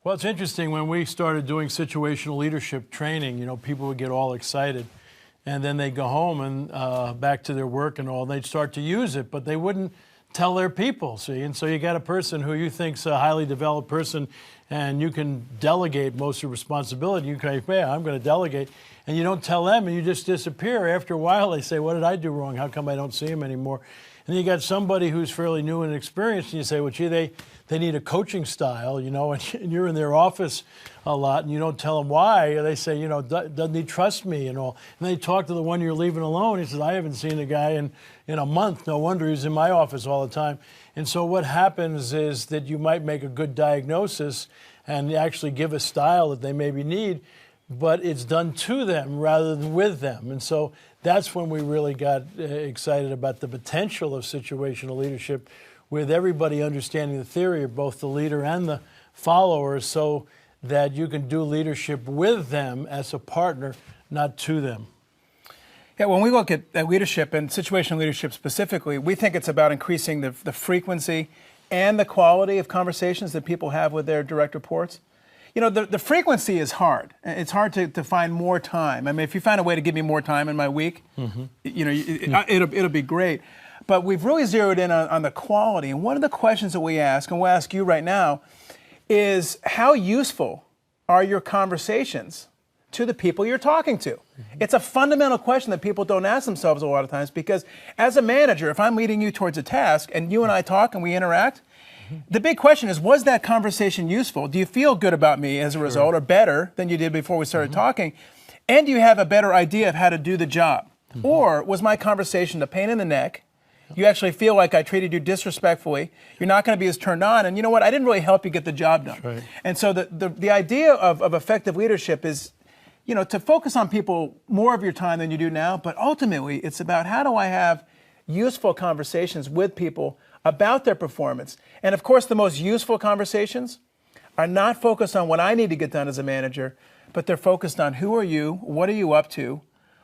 Well, it's interesting, when we started doing situational leadership training, people would get all excited, and then they'd go home and back to their work and all, and they'd start to use it, but they wouldn't tell their people, see? And so you got a person who you think's a highly developed person, and you can delegate most of the responsibility. You can say, yeah, I'm going to delegate, and you don't tell them, and you just disappear. After a while, they say, what did I do wrong? How come I don't see him anymore? And then you got somebody who's fairly new and experienced, and you say, well, gee, they need a coaching style, and you're in their office a lot, and you don't tell them why. They say, doesn't he trust me and all? And they talk to the one you're leaving alone. He says, I haven't seen the guy in a month. No wonder he's in my office all the time. And so what happens is that you might make a good diagnosis and actually give a style that they maybe need, but it's done to them rather than with them. And so that's when we really got excited about the potential of situational leadership, with everybody understanding the theory of both the leader and the follower, so that you can do leadership with them as a partner, not to them. Yeah, when we look at leadership, and situational leadership specifically, we think it's about increasing the frequency and the quality of conversations that people have with their direct reports. The frequency is hard. It's hard to find more time. I mean, if you find a way to give me more time in my week, it'll be great. But we've really zeroed in on the quality. And one of the questions that we ask, and we'll ask you right now, is how useful are your conversations to the people you're talking to? It's a fundamental question that people don't ask themselves a lot of times, because as a manager, if I'm leading you towards a task and you and I talk and we interact, the big question is, was that conversation useful? Do you feel good about me as a result, or better than you did before we started talking? And do you have a better idea of how to do the job? Or was my conversation a pain in the neck? You actually feel like I treated you disrespectfully. You're not going to be as turned on. And you know what? I didn't really help you get the job done. Right. And so the idea of effective leadership is, to focus on people more of your time than you do now. But ultimately, it's about, how do I have useful conversations with people about their performance? And of course, the most useful conversations are not focused on what I need to get done as a manager, but they're focused on, who are you? What are you up to?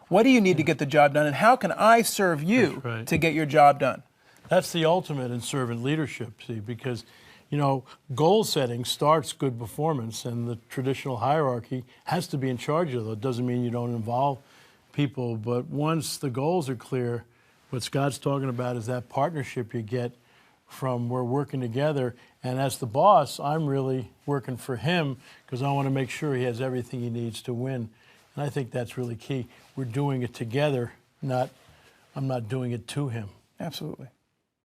What do you need to get the job done, and how can I serve you to get your job done? That's the ultimate in servant leadership, see, because, goal setting starts good performance, and the traditional hierarchy has to be in charge of it. It doesn't mean you don't involve people, but once the goals are clear, what Scott's talking about is that partnership you get from we're working together, and as the boss, I'm really working for him because I want to make sure he has everything he needs to win. And I think that's really key. We're doing it together, I'm not doing it to him. Absolutely.